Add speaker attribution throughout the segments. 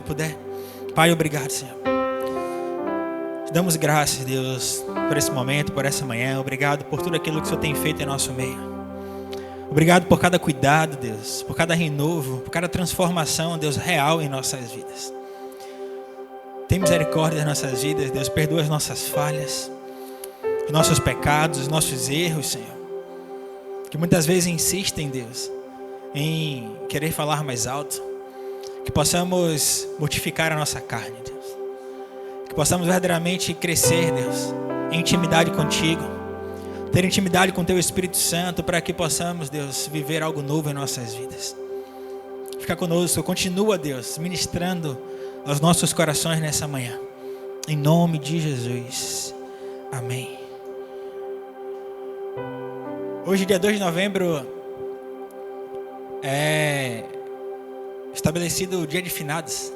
Speaker 1: puder. Pai, obrigado, Senhor. Te damos graças, Deus, por esse momento, por essa manhã. Obrigado por tudo aquilo que o Senhor tem feito em nosso meio. Obrigado por cada cuidado, Deus, por cada renovo, por cada transformação, Deus, real em nossas vidas. Tem misericórdia das nossas vidas, Deus, perdoa as nossas falhas, os nossos pecados, os nossos erros, Senhor. Que muitas vezes insistem, Deus, em querer falar mais alto. Que possamos mortificar a nossa carne, Deus. Que possamos verdadeiramente crescer, Deus, em intimidade contigo. Ter intimidade com o Teu Espírito Santo para que possamos, Deus, viver algo novo em nossas vidas. Fica conosco, continua, Deus, ministrando aos nossos corações nessa manhã. Em nome de Jesus. Amém. Hoje, dia 2 de novembro, é estabelecido o dia de finados.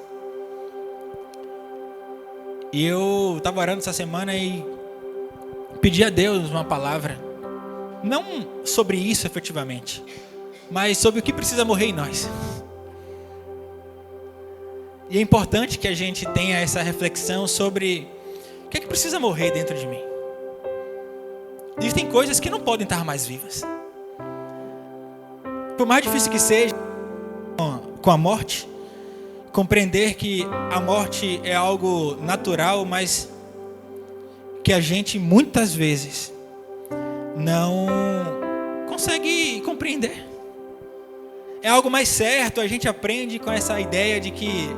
Speaker 1: E eu estava orando essa semana e pedi a Deus uma palavra, não sobre isso efetivamente, mas sobre o que precisa morrer em nós. E é importante que a gente tenha essa reflexão sobre o que é que precisa morrer dentro de mim. Existem coisas que não podem estar mais vivas. Por mais difícil que seja com a morte, compreender que a morte é algo natural, mas que a gente muitas vezes não consegue compreender. É algo mais certo, a gente aprende com essa ideia de que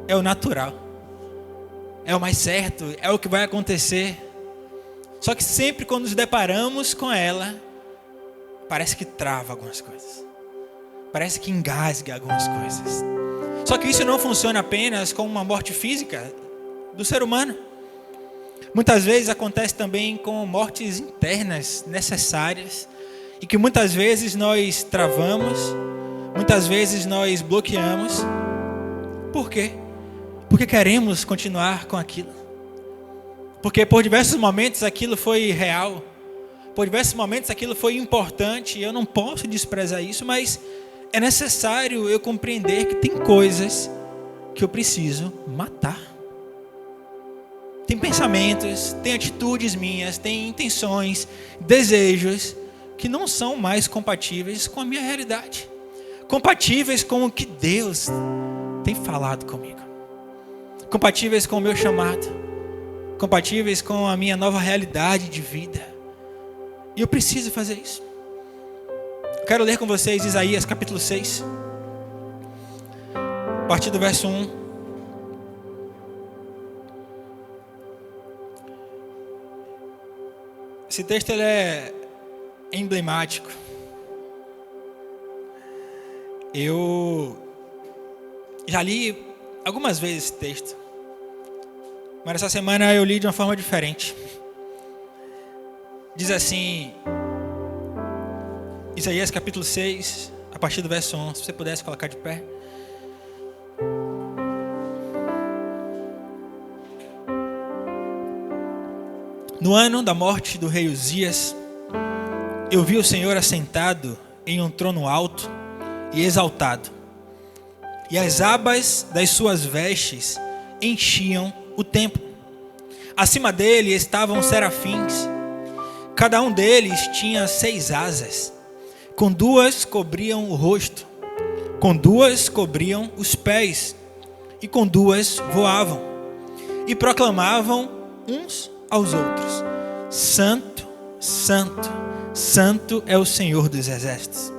Speaker 1: é o natural, é o mais certo, é o que vai acontecer. Só que sempre quando nos deparamos com ela, parece que trava algumas coisas, parece que engasga algumas coisas. Só que isso não funciona apenas com uma morte física do ser humano. Muitas vezes acontece também com mortes internas necessárias e que muitas vezes nós travamos, muitas vezes nós bloqueamos. Por quê? Porque queremos continuar com aquilo. Porque por diversos momentos aquilo foi real, por diversos momentos aquilo foi importante, e eu não posso desprezar isso, mas é necessário eu compreender que tem coisas que eu preciso matar. Tem pensamentos, tem atitudes minhas, tem intenções, desejos que não são mais compatíveis com a minha realidade, compatíveis com o que Deus tem falado comigo, compatíveis com o meu chamado, compatíveis com a minha nova realidade de vida. E eu preciso fazer isso. Quero ler com vocês Isaías capítulo 6, a partir do verso 1. Esse texto ele é emblemático. Eu já li algumas vezes esse texto, mas essa semana eu li de uma forma diferente. Diz assim, Isaías capítulo 6, a partir do verso 1, se você pudesse colocar de pé. No ano da morte do rei Uzias, eu vi o Senhor assentado em um trono alto e exaltado, e as abas das suas vestes enchiam o templo. Acima dele estavam serafins, cada um deles tinha 6 asas, com 2 cobriam o rosto, com 2 cobriam os pés, e com 2 voavam, e proclamavam uns aos outros: Santo, Santo, Santo é o Senhor dos exércitos.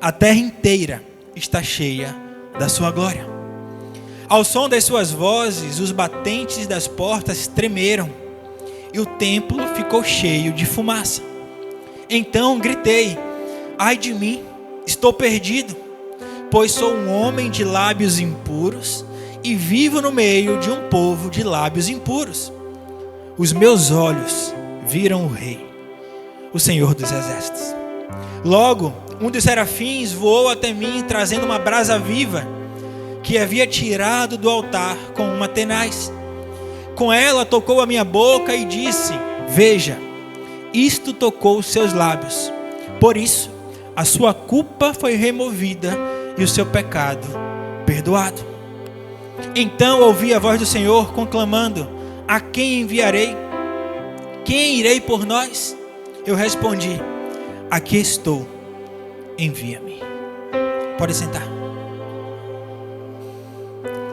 Speaker 1: A terra inteira está cheia da sua glória. Ao som das suas vozes, os batentes das portas tremeram, e o templo ficou cheio de fumaça. Então gritei: ai de mim, estou perdido, pois sou um homem de lábios impuros e vivo no meio de um povo de lábios impuros. Os meus olhos viram o Rei, o Senhor dos exércitos. Logo, um dos serafins voou até mim, trazendo uma brasa viva, que havia tirado do altar com uma tenaz. Com ela tocou a minha boca e disse: veja, isto tocou os seus lábios. Por isso, a sua culpa foi removida e o seu pecado perdoado. Então ouvi a voz do Senhor conclamando: a quem enviarei? Quem irei por nós? Eu respondi: aqui estou, envia-me. Pode sentar.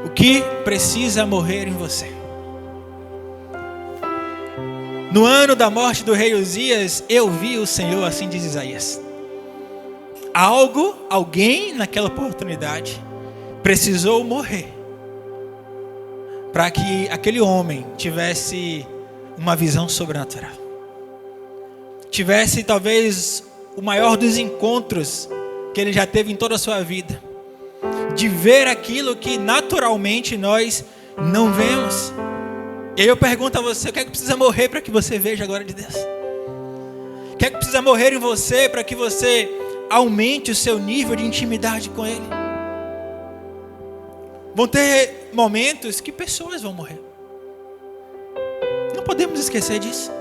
Speaker 1: O que precisa morrer em você? No ano da morte do rei Uzias, eu vi o Senhor, assim diz Isaías. Alguém naquela oportunidade precisou morrer para que aquele homem tivesse uma visão sobrenatural. Tivesse talvez o maior dos encontros que ele já teve em toda a sua vida. De ver aquilo que naturalmente nós não vemos. E aí eu pergunto a você: o que é que precisa morrer para que você veja a glória de Deus? O que é que precisa morrer em você para que você aumente o seu nível de intimidade com Ele? Vão ter momentos que pessoas vão morrer. Não podemos esquecer disso.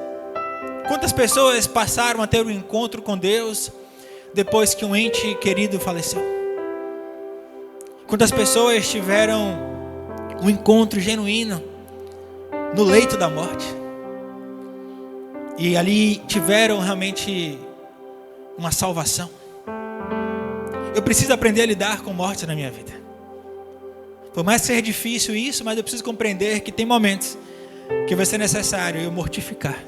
Speaker 1: Quantas pessoas passaram a ter um encontro com Deus depois que um ente querido faleceu? Quantas pessoas tiveram um encontro genuíno no leito da morte e ali tiveram realmente uma salvação? Eu preciso aprender a lidar com morte na minha vida. Por mais que seja difícil isso, mas eu preciso compreender que tem momentos que vai ser necessário eu mortificar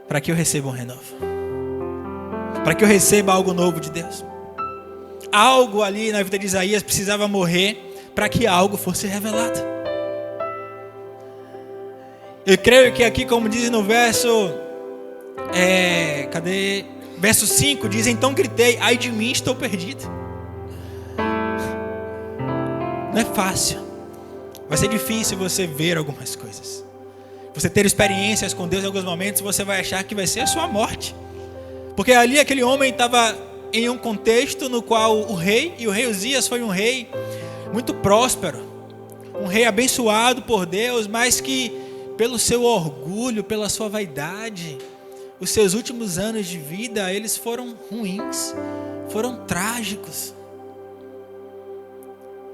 Speaker 1: para que eu receba um renovo, para que eu receba algo novo de Deus. Algo ali na vida de Isaías precisava morrer para que algo fosse revelado. Eu creio que aqui, como diz no verso verso 5, diz: então gritei, ai de mim, estou perdido. Não é fácil. Vai ser difícil você ver algumas coisas. Você ter experiências com Deus em alguns momentos, você vai achar que vai ser a sua morte. Porque ali aquele homem estava em um contexto no qual o rei Uzias foi um rei muito próspero, um rei abençoado por Deus, mas que pelo seu orgulho, pela sua vaidade, os seus últimos anos de vida, eles foram ruins, foram trágicos.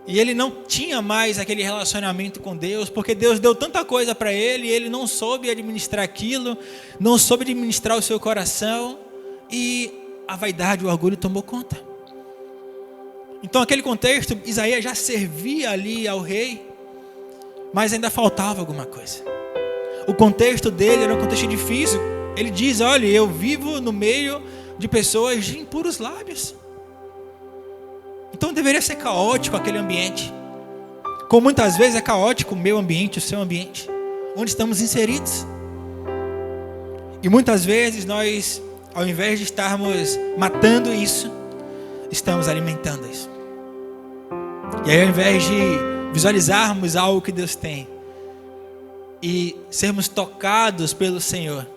Speaker 1: E ele não tinha mais aquele relacionamento com Deus, porque Deus deu tanta coisa para ele, e ele não soube administrar aquilo, não soube administrar o seu coração, e a vaidade, o orgulho tomou conta. Então, naquele contexto, Isaías já servia ali ao rei, mas ainda faltava alguma coisa. O contexto dele era um contexto difícil. Ele diz: olha, eu vivo no meio de pessoas de impuros lábios. Então deveria ser caótico aquele ambiente, como muitas vezes é caótico o meu ambiente, o seu ambiente, onde estamos inseridos. E muitas vezes nós, ao invés de estarmos matando isso, estamos alimentando isso. E aí, ao invés de visualizarmos algo que Deus tem e sermos tocados pelo Senhor,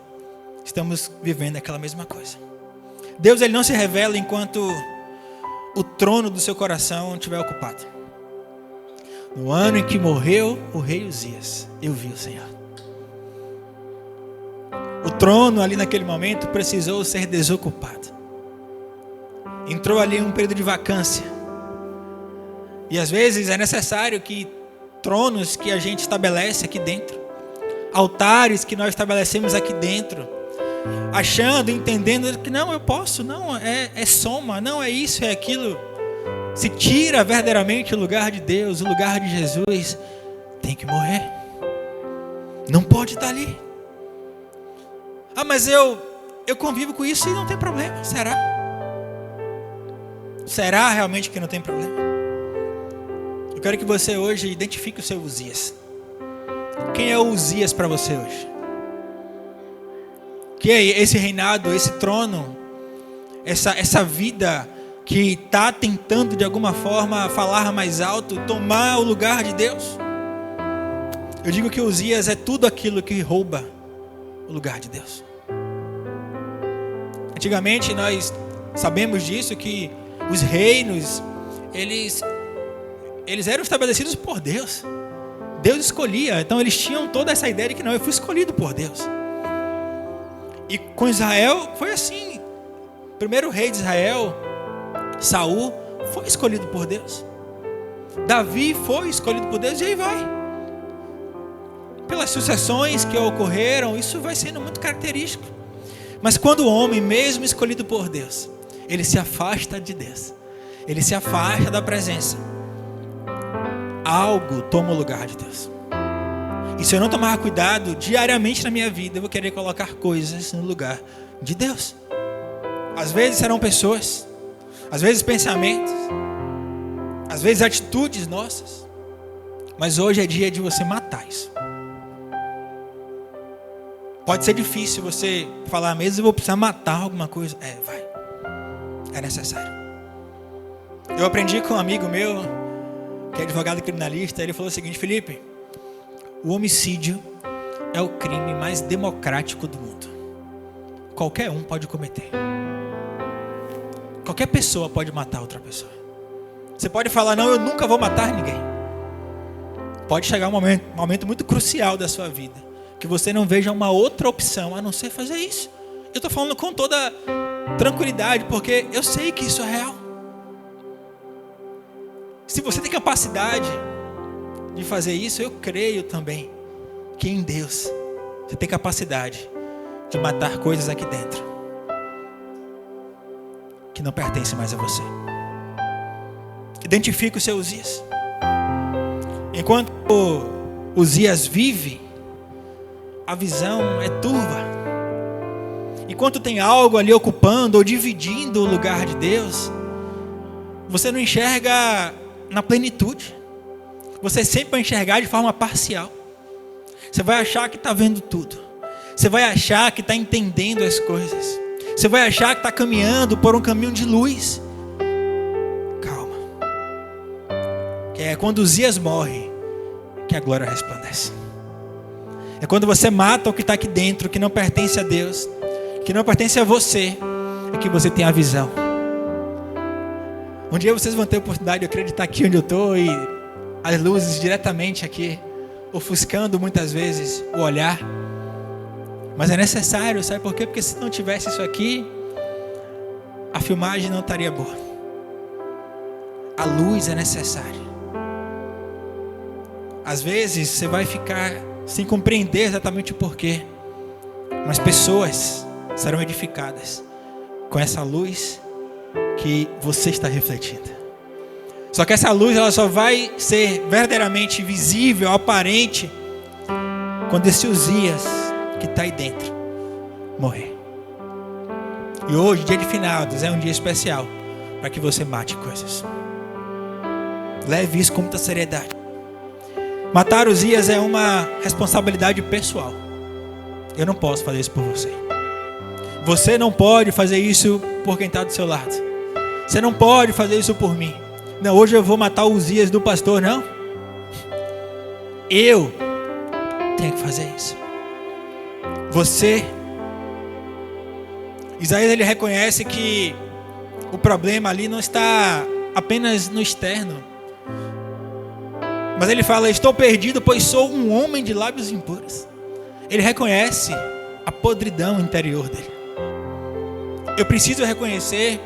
Speaker 1: estamos vivendo aquela mesma coisa. Deus, ele não se revela enquanto o trono do seu coração estiver ocupado. No ano em que morreu o rei Uzias, eu vi o Senhor. O trono ali naquele momento precisou ser desocupado. Entrou ali um período de vacância. E às vezes é necessário que tronos que a gente estabelece aqui dentro, altares que nós estabelecemos aqui dentro, achando, entendendo que não, eu posso, não, é soma, não é isso, é aquilo. Se tira verdadeiramente o lugar de Deus, o lugar de Jesus, tem que morrer. Não pode estar ali. Ah, mas eu convivo com isso e não tem problema. Será? Será realmente que não tem problema? Eu quero que você hoje identifique o seu Uzias. Quem é o Uzias para você hoje? Que é esse reinado, esse trono, essa vida que está tentando de alguma forma falar mais alto, tomar o lugar de Deus? Eu digo que Uzias é tudo aquilo que rouba o lugar de Deus. Antigamente nós sabemos disso, que os reinos, eles eram estabelecidos por Deus. Deus escolhia, então eles tinham toda essa ideia de que não, eu fui escolhido por Deus. E com Israel foi assim. O primeiro rei de Israel, Saul, foi escolhido por Deus. Davi foi escolhido por Deus e aí vai. Pelas sucessões que ocorreram, isso vai sendo muito característico. Mas quando o homem, mesmo escolhido por Deus, ele se afasta de Deus, ele se afasta da presença, algo toma o lugar de Deus. E se eu não tomar cuidado diariamente na minha vida, eu vou querer colocar coisas no lugar de Deus. Às vezes serão pessoas, às vezes pensamentos, às vezes atitudes nossas. Mas hoje é dia de você matar isso. Pode ser difícil você falar mesmo, eu vou precisar matar alguma coisa. Vai. É necessário. Eu aprendi com um amigo meu, que é advogado criminalista, ele falou o seguinte: Felipe, o homicídio é o crime mais democrático do mundo. Qualquer um pode cometer. Qualquer pessoa pode matar outra pessoa. Você pode falar, não, eu nunca vou matar ninguém. Pode chegar um momento muito crucial da sua vida, que você não veja uma outra opção a não ser fazer isso. Eu estou falando com toda tranquilidade, porque eu sei que isso é real. Se você tem capacidade de fazer isso, eu creio também que em Deus você tem capacidade de matar coisas aqui dentro que não pertencem mais a você. Identifique os seus Uzias. Enquanto Uzias vive, a visão é turva. Enquanto tem algo ali ocupando ou dividindo o lugar de Deus, você não enxerga na plenitude. Você sempre vai enxergar de forma parcial. Você vai achar que está vendo tudo. Você vai achar que está entendendo as coisas. Você vai achar que está caminhando por um caminho de luz. Calma. Que é quando Uzias morre que a glória resplandece. É quando você mata o que está aqui dentro, que não pertence a Deus, que não pertence a você, é que você tem a visão. Um dia vocês vão ter a oportunidade de acreditar aqui onde eu estou e as luzes diretamente aqui, ofuscando muitas vezes o olhar. Mas é necessário, sabe por quê? Porque se não tivesse isso aqui, a filmagem não estaria boa. A luz é necessária. Às vezes você vai ficar sem compreender exatamente o porquê, mas pessoas serão edificadas com essa luz que você está refletindo. Só que essa luz ela só vai ser verdadeiramente visível, aparente, quando esse Uzias que está aí dentro morrer. E hoje, dia de finados, é um dia especial para que você mate coisas. Leve isso com muita seriedade. Matar Uzias é uma responsabilidade pessoal. Eu não posso fazer isso por você. Você não pode fazer isso por quem está do seu lado. Você não pode fazer isso por mim. Não, hoje eu vou matar o Uzias do pastor, não. Eu tenho que fazer isso. Você. Isaías ele reconhece que o problema ali não está apenas no externo. Mas ele fala, estou perdido, pois sou um homem de lábios impuros. Ele reconhece a podridão interior dele. Eu preciso reconhecer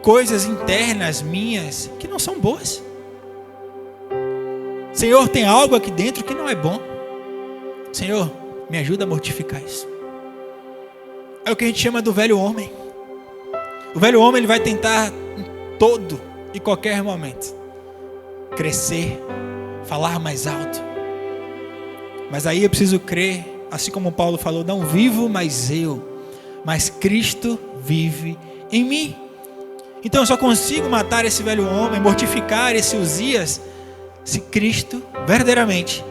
Speaker 1: coisas internas minhas que não são boas. Senhor, tem algo aqui dentro que não é bom. Senhor, me ajuda a mortificar isso. É o que a gente chama do velho homem. O velho homem ele vai tentar em todo e qualquer momento crescer, falar mais alto. Mas aí eu preciso crer, assim como Paulo falou, não vivo mais eu, mas Cristo vive em mim. Então eu só consigo matar esse velho homem, mortificar esse Uzias, se Cristo verdadeiramente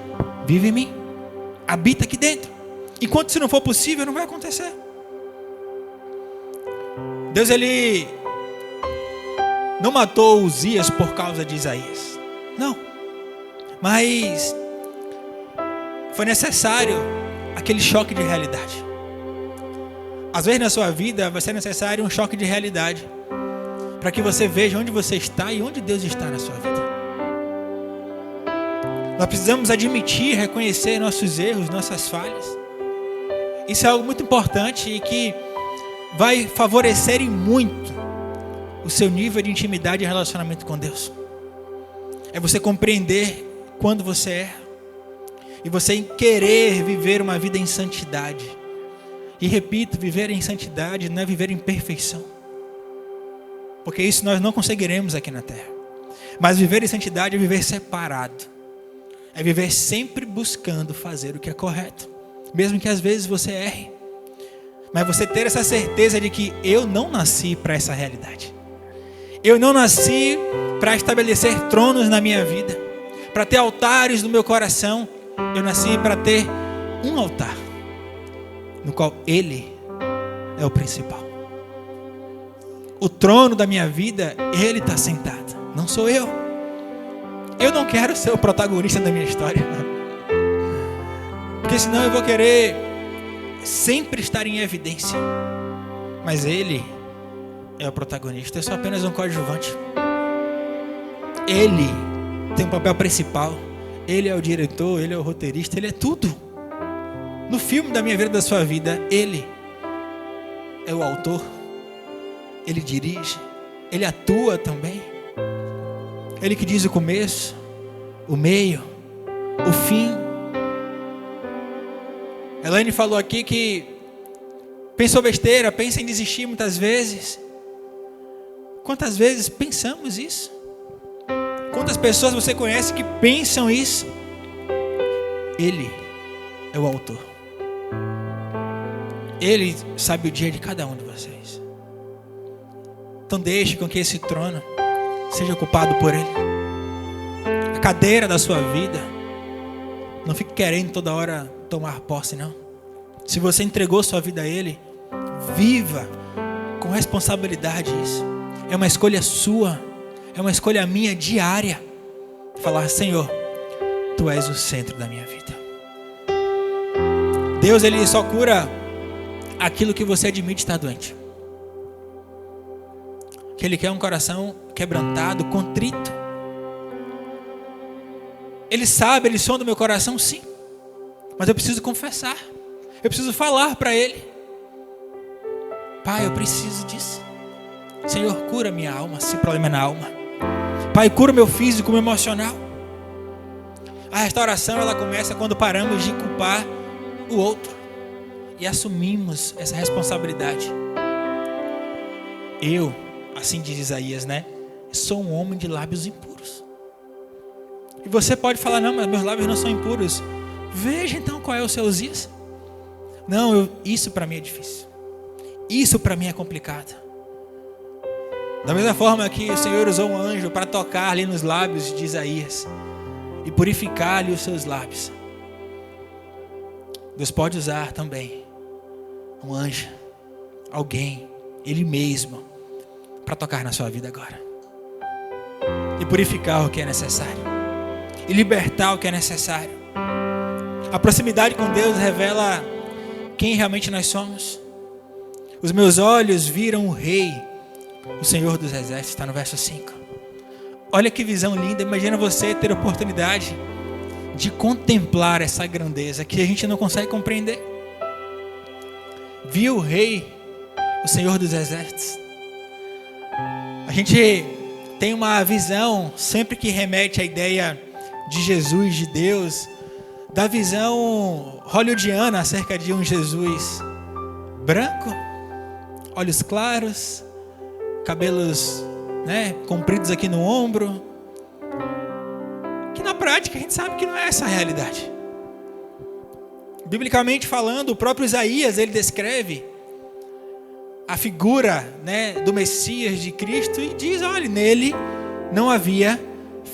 Speaker 1: vive em mim, habita aqui dentro. Enquanto isso não for possível, não vai acontecer. Deus ele não matou Uzias por causa de Isaías. Não, mas foi necessário aquele choque de realidade. Às vezes na sua vida vai ser necessário um choque de realidade para que você veja onde você está e onde Deus está na sua vida. Nós precisamos admitir, reconhecer nossos erros, nossas falhas. Isso é algo muito importante e que vai favorecer em muito o seu nível de intimidade e relacionamento com Deus. É você compreender quando você erra. E você querer viver uma vida em santidade. E repito, viver em santidade não é viver em perfeição. Porque isso nós não conseguiremos aqui na terra. Mas viver em santidade é viver separado. É viver sempre buscando fazer o que é correto. Mesmo que às vezes você erre. Mas você ter essa certeza de que eu não nasci para essa realidade. Eu não nasci para estabelecer tronos na minha vida. Para ter altares no meu coração. Eu nasci para ter um altar. No qual Ele é o principal. O trono da minha vida, Ele está sentado. Não sou eu. Eu não quero ser o protagonista da minha história. Porque senão eu vou querer sempre estar em evidência. Mas Ele é o protagonista. Eu sou apenas um coadjuvante. Ele tem um papel principal. Ele é o diretor, Ele é o roteirista, Ele é tudo. No filme da minha vida, da sua vida, Ele é o autor. Ele dirige. Ele atua também. Ele que diz o começo, o meio, o fim. Elaine falou aqui que pensou besteira, pensa em desistir muitas vezes. Quantas vezes pensamos isso? Quantas pessoas você conhece que pensam isso? Ele é o autor. Ele sabe o dia de cada um de vocês. Então deixe com que esse trono seja ocupado por Ele. A cadeira da sua vida. Não fique querendo toda hora tomar posse, não. Se você entregou sua vida a Ele, viva com responsabilidade isso. É uma escolha sua. É uma escolha minha diária. Falar: Senhor, Tu és o centro da minha vida. Deus, Ele só cura aquilo que você admite estar doente. Que Ele quer um coração quebrantado, contrito. Ele sabe, Ele sonda o meu coração, sim. Mas eu preciso confessar. Eu preciso falar para Ele: Pai, eu preciso disso. Senhor, cura minha alma, se o problema é na alma. Pai, cura meu físico, meu emocional. A restauração, ela começa quando paramos de culpar o outro e assumimos essa responsabilidade. Eu, assim diz Isaías, né? Sou um homem de lábios impuros. E você pode falar: não, mas meus lábios não são impuros. Veja então qual é o seu Uzias. Não, isso para mim é difícil. Isso para mim é complicado. Da mesma forma que o Senhor usou um anjo para tocar ali nos lábios de Isaías e purificar ali os seus lábios, Deus pode usar também um anjo, alguém, Ele mesmo, para tocar na sua vida agora e purificar o que é necessário e libertar o que é necessário. A proximidade com Deus revela quem realmente nós somos. Os meus olhos viram o Rei, o Senhor dos Exércitos, está no verso 5. Olha que visão linda. Imagina você ter a oportunidade de contemplar essa grandeza que a gente não consegue compreender. Viu o Rei, o Senhor dos Exércitos. A gente tem uma visão, sempre que remete à ideia de Jesus, de Deus, da visão hollywoodiana acerca de um Jesus branco, olhos claros, cabelos, compridos aqui no ombro, que na prática a gente sabe que não é essa a realidade. Biblicamente falando, o próprio Isaías, ele descreve a figura, do Messias, de Cristo, e diz: olha, nele não havia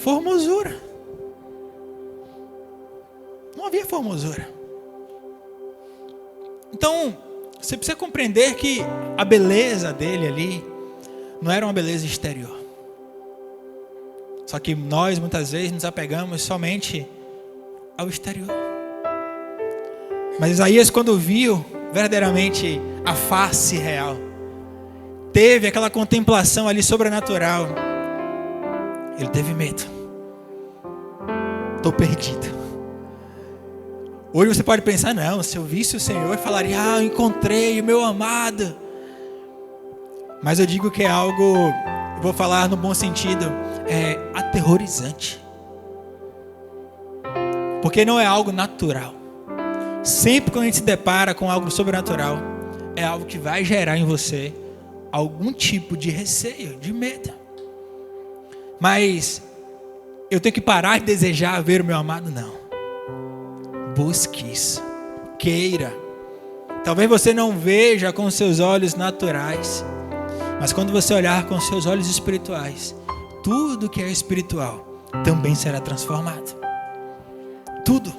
Speaker 1: formosura. Não havia formosura. Então, você precisa compreender que a beleza dele ali não era uma beleza exterior. Só que nós muitas vezes nos apegamos somente ao exterior. Mas Isaías, quando viu verdadeiramente a face real, teve aquela contemplação ali sobrenatural, ele teve medo. Estou perdido. Hoje você pode pensar: não, se eu visse o Senhor, eu falaria: eu encontrei o meu amado. Mas eu digo que é algo, vou falar no bom sentido, é aterrorizante. Porque não é algo natural. Sempre quando a gente se depara com algo sobrenatural, é algo que vai gerar em você algum tipo de receio, de medo. Mas eu tenho que parar de desejar ver o meu amado? Não. Busque isso. Queira. Talvez você não veja com seus olhos naturais, mas quando você olhar com seus olhos espirituais, tudo que é espiritual também será transformado. Tudo.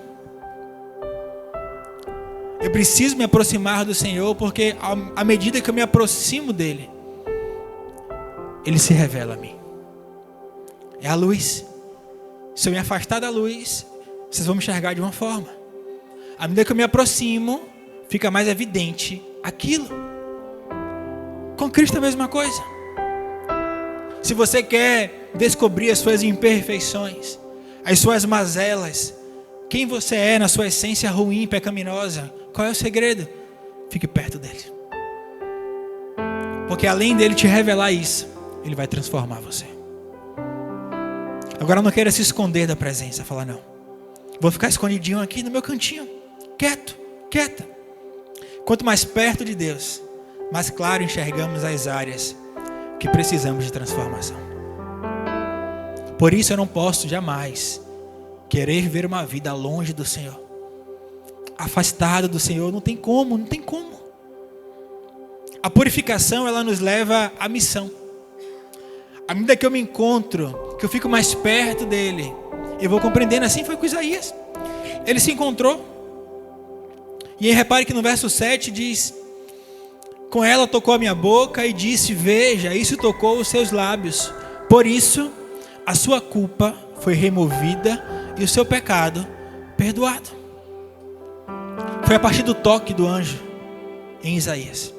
Speaker 1: Eu preciso me aproximar do Senhor, porque à medida que eu me aproximo dele, ele se revela a mim. É a luz. Se eu me afastar da luz, vocês vão me enxergar de uma forma. À medida que eu me aproximo, fica mais evidente aquilo. Com Cristo é a mesma coisa. Se você quer descobrir as suas imperfeições, as suas mazelas, quem você é na sua essência ruim, pecaminosa, qual é o segredo? Fique perto dele. Porque além dele te revelar isso, ele vai transformar você. Agora não queira se esconder da presença. Falar, não, vou ficar escondidinho aqui no meu cantinho, quieto, quieta. Quanto mais perto de Deus, mais claro enxergamos as áreas que precisamos de transformação. Por isso eu não posso jamais querer viver uma vida longe do Senhor, afastado do Senhor. Não tem como, não tem como. A purificação, ela nos leva à missão. À medida que eu me encontro, que eu fico mais perto dele, eu vou compreendendo. Assim foi com Isaías. Ele se encontrou. E aí repare que no verso 7 diz: com ela tocou a minha boca e disse: veja, isso tocou os seus lábios. Por isso, a sua culpa foi removida e o seu pecado perdoado. Foi a partir do toque do anjo em Isaías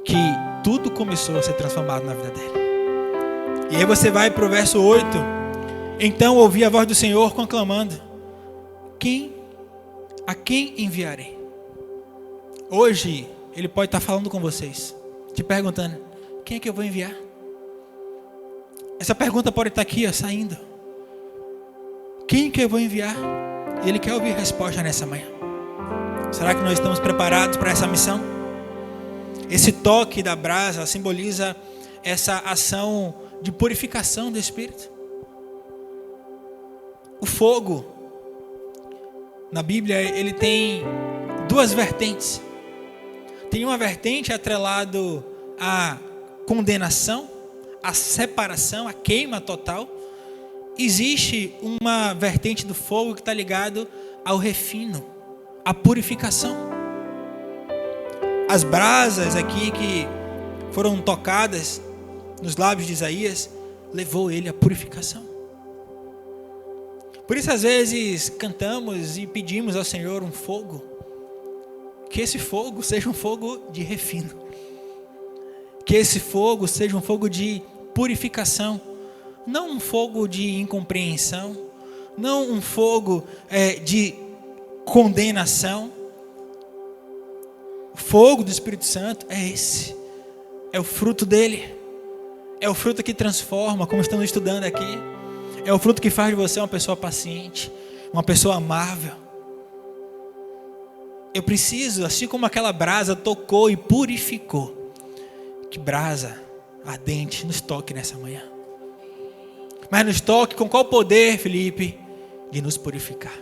Speaker 1: que tudo começou a ser transformado na vida dele. E aí você vai para o verso 8. Então ouvi a voz do Senhor conclamando: a quem enviarei? Hoje ele pode estar falando com vocês, te perguntando: quem é que eu vou enviar? Essa pergunta pode estar aqui, saindo. Quem que eu vou enviar? E ele quer ouvir resposta nessa manhã. Será que nós estamos preparados para essa missão? Esse toque da brasa simboliza essa ação de purificação do Espírito. O fogo, na Bíblia, ele tem duas vertentes. Tem uma vertente atrelado à condenação, à separação, à queima total. Existe uma vertente do fogo que está ligado ao refino, à purificação. As brasas aqui que foram tocadas nos lábios de Isaías, levou ele à purificação. Por isso às vezes cantamos e pedimos ao Senhor um fogo. Que esse fogo seja um fogo de refino. Que esse fogo seja um fogo de purificação. Não um fogo de incompreensão. Não um fogo de condenação. O fogo do Espírito Santo é esse. É o fruto dele. É o fruto que transforma, como estamos estudando aqui. É o fruto que faz de você uma pessoa paciente, uma pessoa amável. Eu preciso, assim como aquela brasa tocou e purificou, que brasa ardente nos toque nessa manhã. Mas nos toque com qual poder, Felipe? De nos purificar,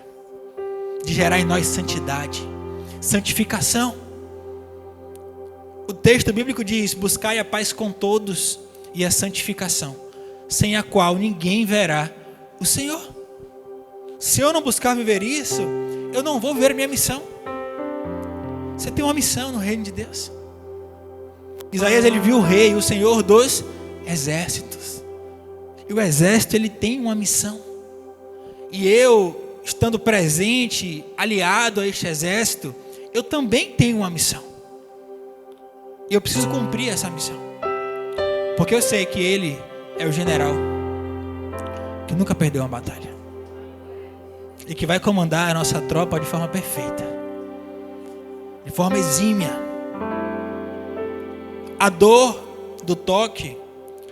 Speaker 1: de gerar em nós santidade, santificação. O texto bíblico diz: buscai a paz com todos e a santificação, sem a qual ninguém verá o Senhor. Se eu não buscar viver isso, eu não vou viver minha missão. Você tem uma missão no reino de Deus. Isaías, ele viu o rei, o Senhor dos exércitos. E o exército, ele tem uma missão. E eu, estando presente, aliado a este exército, eu também tenho uma missão. E eu preciso cumprir essa missão. Porque eu sei que ele é o general que nunca perdeu uma batalha. E que vai comandar a nossa tropa de forma perfeita. De forma exímia. A dor do toque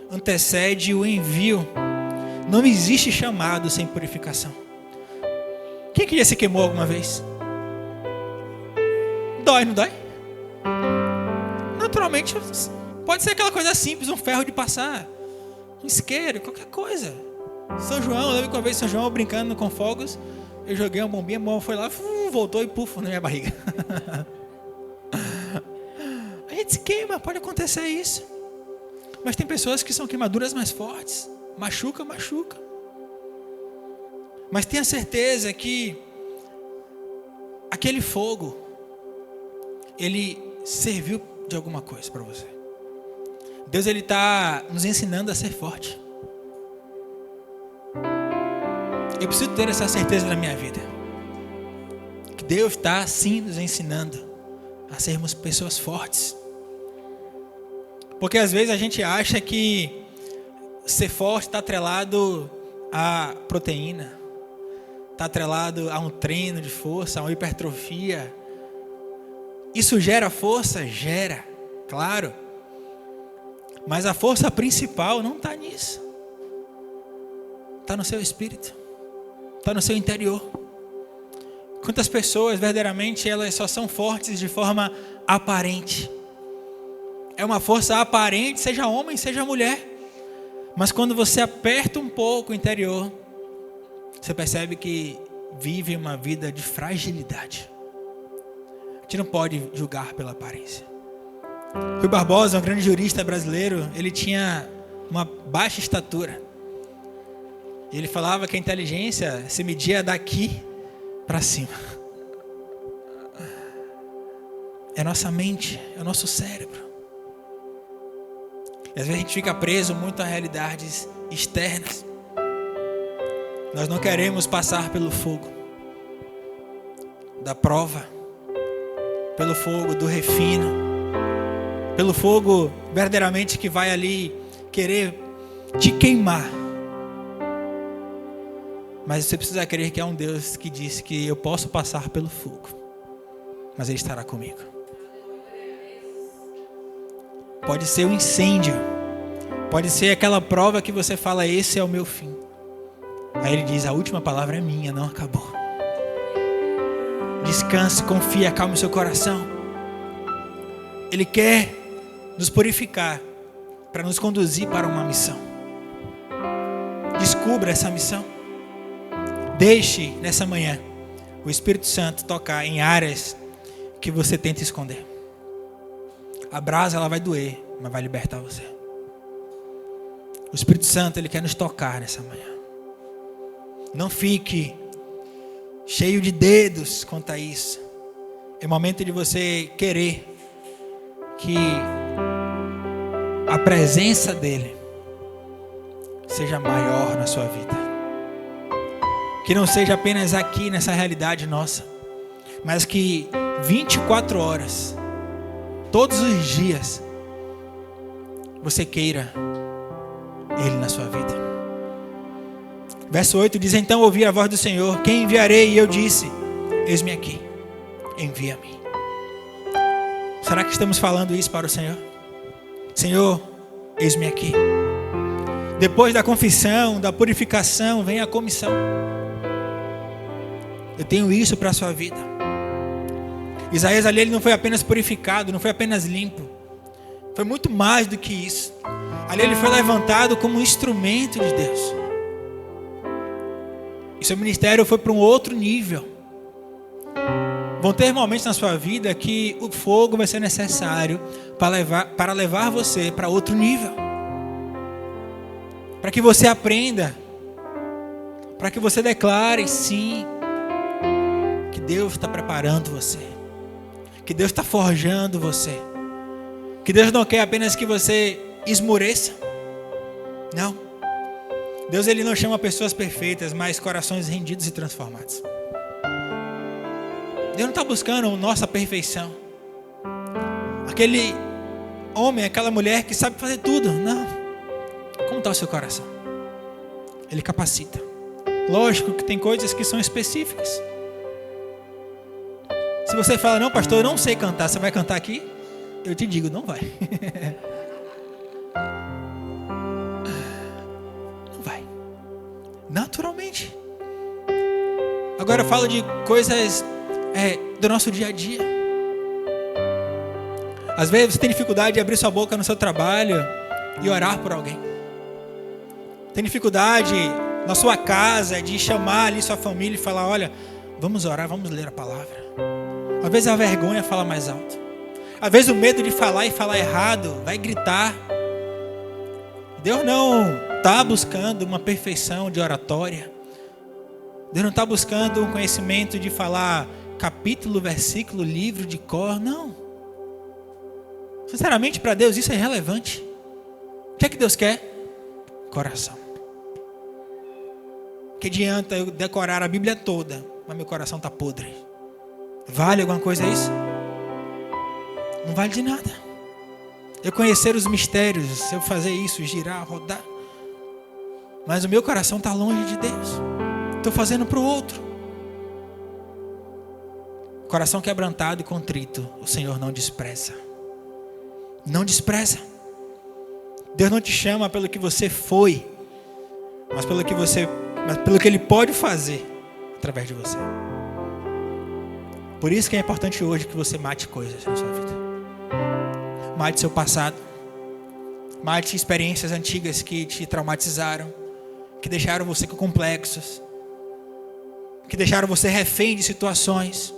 Speaker 1: antecede o envio. Não existe chamado sem purificação. Quem que já se queimou alguma vez? Dói, não dói? Naturalmente, pode ser aquela coisa simples, um ferro de passar, um isqueiro, qualquer coisa. São João, eu lembro que uma vez São João brincando com fogos, eu joguei uma bombinha, a bomba foi lá, voltou e puf, na minha barriga. A gente se queima, pode acontecer isso. Mas tem pessoas que são queimaduras mais fortes. Machuca. Mas tenha certeza que aquele fogo, ele serviu de alguma coisa para você. Deus, ele está nos ensinando a ser forte. Eu preciso ter essa certeza na minha vida. Que Deus está sim nos ensinando a sermos pessoas fortes. Porque às vezes a gente acha que ser forte está atrelado a proteína, está atrelado a um treino de força, a uma hipertrofia. Isso gera força? Gera, claro. Mas a força principal não está nisso. Está no seu espírito, está no seu interior. Quantas pessoas verdadeiramente elas só são fortes de forma aparente. É uma força aparente, seja homem, seja mulher. Mas quando você aperta um pouco o interior, você percebe que vive uma vida de fragilidade. A gente não pode julgar pela aparência. Rui Barbosa, um grande jurista brasileiro, ele tinha uma baixa estatura. Ele falava que a inteligência se media daqui para cima. É a nossa mente, é o nosso cérebro. E às vezes a gente fica preso muito a realidades externas. Nós não queremos passar pelo fogo da prova, pelo fogo do refino, pelo fogo verdadeiramente que vai ali querer te queimar. Mas você precisa crer que há um Deus que disse que eu posso passar pelo fogo, mas Ele estará comigo. Pode ser um incêndio, pode ser aquela prova que você fala, esse é o meu fim. Aí Ele diz, a última palavra é minha, não acabou. Descanse, confie, acalme o seu coração. Ele quer nos purificar para nos conduzir para uma missão. Descubra essa missão. Deixe nessa manhã o Espírito Santo tocar em áreas que você tenta esconder. A brasa ela vai doer, mas vai libertar você. O Espírito Santo ele quer nos tocar nessa manhã. Não fique cheio de dedos quanto a isso. É momento de você querer que a presença dele seja maior na sua vida. Que não seja apenas aqui nessa realidade nossa, mas que 24 horas, todos os dias, você queira Ele na sua vida. Verso 8 diz, então ouvi a voz do Senhor, quem enviarei? E eu disse, eis-me aqui, envia-me. Será que estamos falando isso para o Senhor? Senhor, eis-me aqui. Depois da confissão, da purificação, vem a comissão. Eu tenho isso para a sua vida. Isaías ali ele não foi apenas purificado, não foi apenas limpo. Foi muito mais do que isso. Ali ele foi levantado como um instrumento de Deus. E seu ministério foi para um outro nível. Vão ter momentos na sua vida que o fogo vai ser necessário para levar você para outro nível. Para que você aprenda. Para que você declare sim. Que Deus está preparando você. Que Deus está forjando você. Que Deus não quer apenas que você esmoreça. Não. Deus ele não chama pessoas perfeitas, mas corações rendidos e transformados. Deus não está buscando nossa perfeição. Aquele homem, aquela mulher que sabe fazer tudo. Não. Como está o seu coração? Ele capacita. Lógico que tem coisas que são específicas. Se você fala, não pastor, eu não sei cantar, você vai cantar aqui? Eu te digo, não vai. Não vai. Naturalmente. Agora eu falo de coisas do nosso dia a dia. Às vezes você tem dificuldade de abrir sua boca no seu trabalho e orar por alguém. Tem dificuldade na sua casa de chamar ali sua família e falar: olha, vamos orar, vamos ler a palavra. Às vezes a vergonha fala mais alto. Às vezes o medo de falar e falar errado vai gritar. Deus não está buscando uma perfeição de oratória. Deus não está buscando um conhecimento de falar capítulo, versículo, livro de cor. Não. Sinceramente, para Deus isso é irrelevante. O que é que Deus quer? Coração. Que adianta eu decorar a Bíblia toda, mas meu coração está podre? Vale alguma coisa isso? Não vale de nada. Eu conhecer os mistérios, se eu fazer isso, girar, rodar, mas o meu coração está longe de Deus. Estou fazendo para o outro. Coração quebrantado e contrito, o Senhor não despreza. Não despreza. Deus não te chama pelo que você foi, mas pelo que Ele pode fazer através de você. Por isso que é importante hoje que você mate coisas na sua vida. Mate seu passado. Mate experiências antigas que te traumatizaram, que deixaram você com complexos, que deixaram você refém de situações.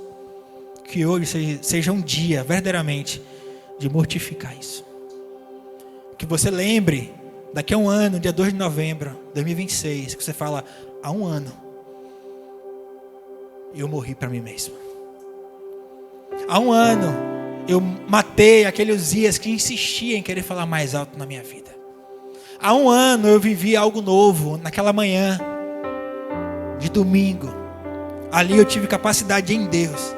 Speaker 1: Que hoje seja um dia verdadeiramente de mortificar isso. Que você lembre daqui a um ano, dia 2 de novembro de 2026, que você fala: há um ano eu morri para mim mesmo. Há um ano eu matei aquele Uzias que insistia em querer falar mais alto na minha vida. Há um ano eu vivi algo novo naquela manhã de domingo. Ali eu tive capacidade em Deus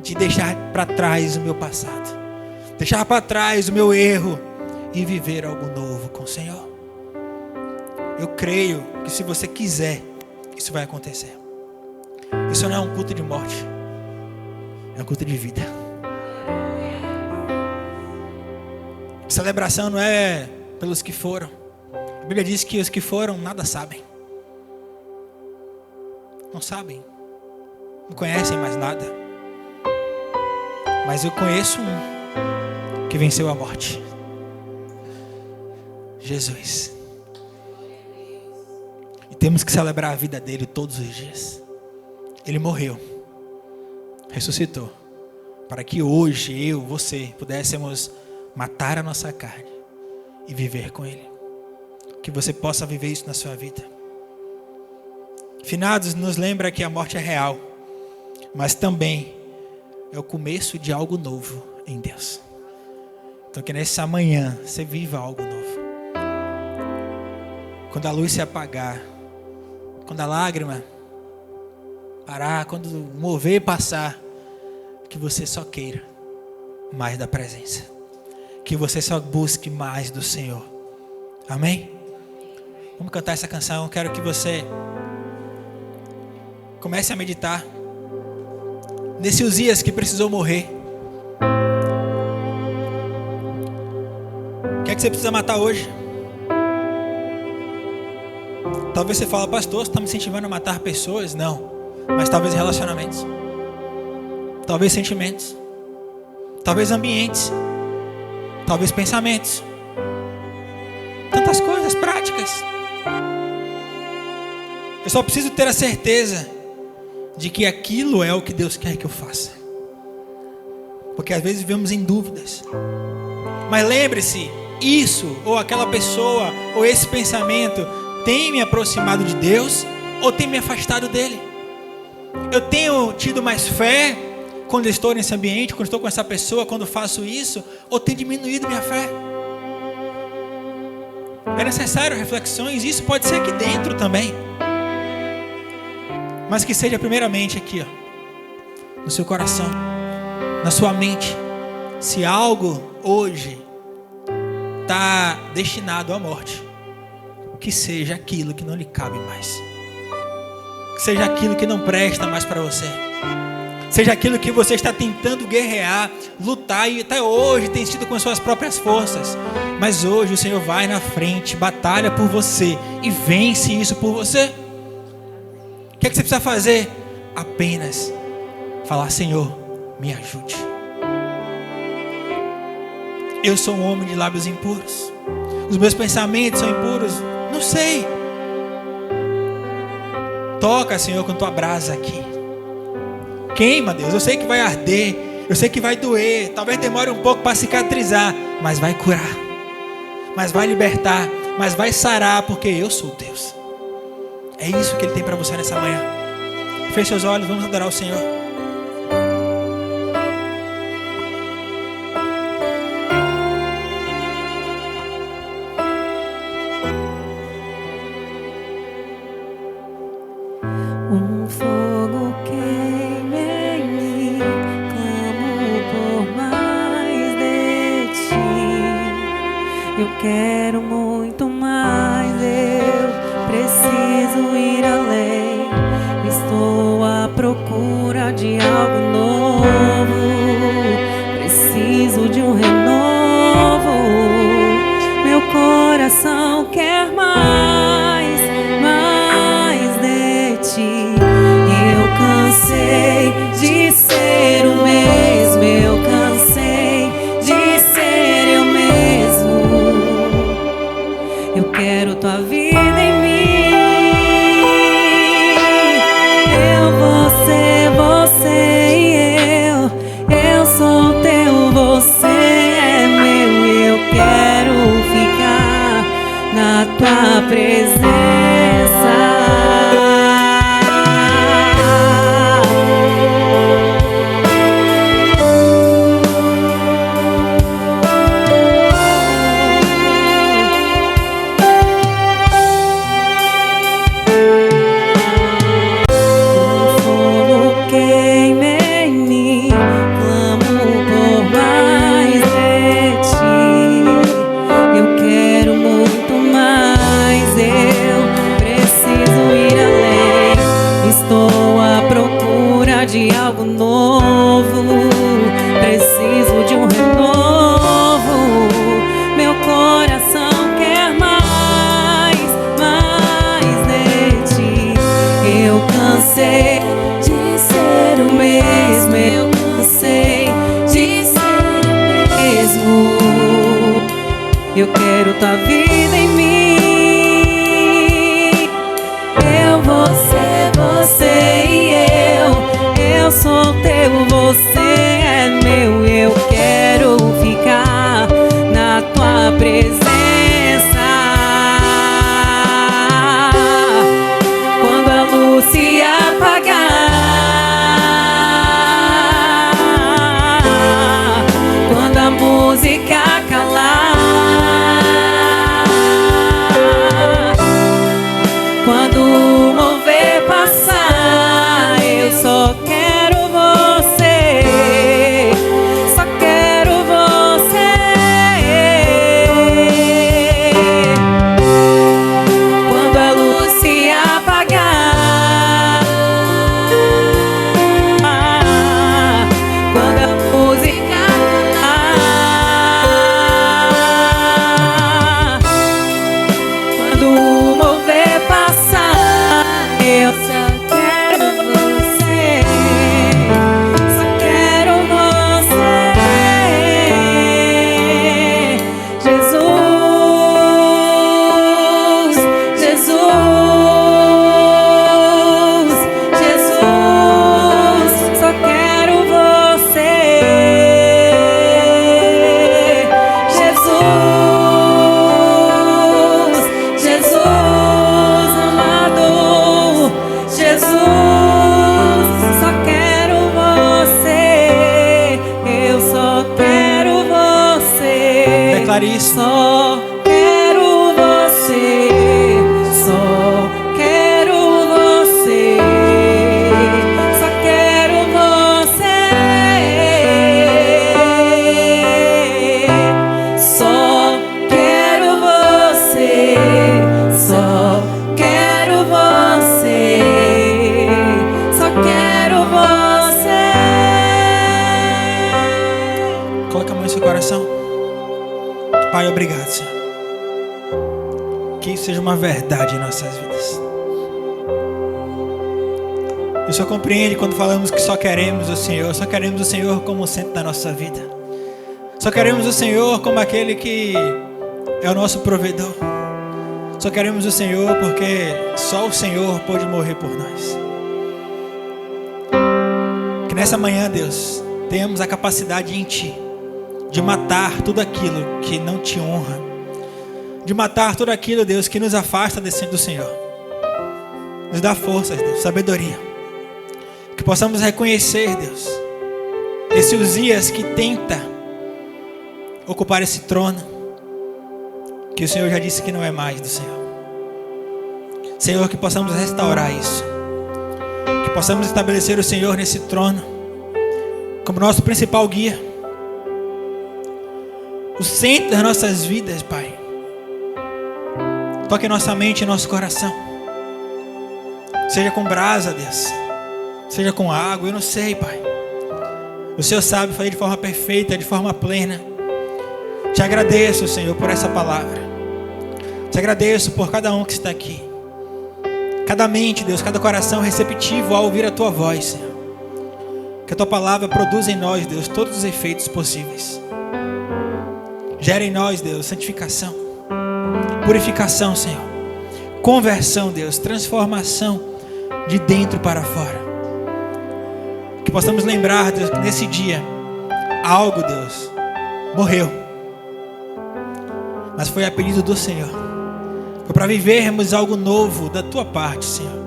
Speaker 1: de deixar para trás o meu passado, deixar para trás o meu erro e viver algo novo com o Senhor. Eu creio que se você quiser, isso vai acontecer. Isso não é um culto de morte, é um culto de vida. Celebração não é pelos que foram. A Bíblia diz que os que foram nada sabem. Não sabem, não conhecem mais nada. Mas eu conheço um que venceu a morte. Jesus. E temos que celebrar a vida dele todos os dias. Ele morreu, ressuscitou, para que hoje eu, você, pudéssemos matar a nossa carne e viver com ele. Que você possa viver isso na sua vida. Finados nos lembra que a morte é real, mas também é o começo de algo novo em Deus. Então que nessa manhã você viva algo novo. Quando a luz se apagar, quando a lágrima parar, quando o mover passar, que você só queira mais da presença. Que você só busque mais do Senhor. Amém? Vamos cantar essa canção. Eu quero que você comece a meditar nesse Uzias que precisou morrer. O que é que você precisa matar hoje? Talvez você fale: pastor, você está me incentivando a matar pessoas? Não, mas talvez relacionamentos, talvez sentimentos, talvez ambientes, talvez pensamentos, tantas coisas práticas. Eu só preciso ter a certeza de que aquilo é o que Deus quer que eu faça, porque às vezes vivemos em dúvidas. Mas lembre-se, isso ou aquela pessoa ou esse pensamento tem me aproximado de Deus ou tem me afastado dele? Eu tenho tido mais fé quando estou nesse ambiente, quando estou com essa pessoa, quando faço isso, ou tem diminuído minha fé? É necessário reflexões. Isso pode ser aqui dentro também, mas que seja primeiramente aqui, ó, no seu coração, na sua mente. Se algo hoje está destinado à morte, que seja aquilo que não lhe cabe mais, que seja aquilo que não presta mais para você, seja aquilo que você está tentando guerrear, lutar, e até hoje tem sido com as suas próprias forças, mas hoje o Senhor vai na frente, batalha por você e vence isso por você. O que é que você precisa fazer? apenas falar: Senhor, me ajude. Eu sou um homem de lábios impuros. Os meus pensamentos são impuros. Não sei. Toca, Senhor, com tua brasa aqui. Queima, Deus. Eu sei que vai arder. Eu sei que vai doer. Talvez demore um pouco para cicatrizar. Mas vai curar. Mas vai libertar. Mas vai sarar, porque eu sou Deus. É isso que Ele tem para você nessa manhã. Feche seus olhos, vamos adorar o Senhor.
Speaker 2: Um fogo queima em mim, clamo por mais de ti. Eu quero muito mais, eu preciso ir além. Estou à procura de algo novo, preciso de um renovo. Meu coração quer mais de ti. Eu cansei de ser o mesmo, eu cansei de ser eu mesmo. Eu quero tua vida em mim. Você e eu sou teu, você é meu. Eu quero ficar na tua presença. De algo novo, preciso de um renovo. Meu coração quer mais de ti. Eu cansei de ser o mesmo, eu cansei de ser o mesmo. Eu quero tua vida em mim. Você e eu sou teu, você é meu. Eu quero ficar na tua presença. Quando a luz se apagar, quando a música calar, quando o mover passar, eu só quero você, só quero você. Quando a luz se apagar, quando a música calar, quando o mover passar, eu só quero você, só quero você. Jesus, Jesus, Jesus, só quero você. Jesus, Jesus amado, Jesus, só quero você. Eu só quero você.
Speaker 1: Declare isso.
Speaker 2: Só quero você, só quero você, só quero você, só quero você, só quero você, só quero você.
Speaker 1: Coloca a mão no seu coração. Pai, obrigado, Senhor. Que isso seja uma verdade em nossas vidas. O Senhor compreende quando falamos que só queremos o Senhor. Só queremos o Senhor como o centro da nossa vida. Só queremos o Senhor como aquele que é o nosso provedor. Só queremos o Senhor porque só o Senhor pode morrer por nós. Que nessa manhã, Deus, tenhamos a capacidade em Ti de matar tudo aquilo que não Te honra. De matar tudo aquilo, Deus, que nos afasta do Senhor. Nos dá forças, Deus, sabedoria. Que possamos reconhecer, Deus, esse Uzias que tenta ocupar esse trono, que o Senhor já disse que não é mais do Senhor. Senhor, que possamos restaurar isso. Que possamos estabelecer o Senhor nesse trono como nosso principal guia. O centro das nossas vidas, Pai. Toque nossa mente e nosso coração. Seja com brasa, Deus. Seja com água, eu não sei, Pai. O Senhor sabe fazer de forma perfeita, de forma plena. Te agradeço, Senhor, por essa palavra. Te agradeço por cada um que está aqui. Cada mente, Deus, cada coração receptivo ao ouvir a Tua voz, Senhor. Que a Tua palavra produza em nós, Deus, todos os efeitos possíveis. Gera em nós, Deus, santificação, purificação, Senhor. Conversão, Deus, transformação de dentro para fora. Que possamos lembrar, Deus, que nesse dia algo, Deus, morreu. Mas foi a pedido do Senhor. Foi para vivermos algo novo da Tua parte, Senhor.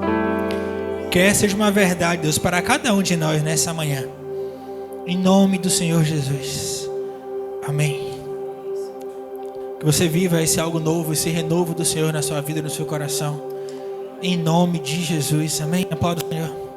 Speaker 1: Que essa seja uma verdade, Deus, para cada um de nós nessa manhã. Em nome do Senhor Jesus. Amém. Que você viva esse algo novo, esse renovo do Senhor na sua vida e no seu coração. Em nome de Jesus. Amém. Aplauda o Senhor.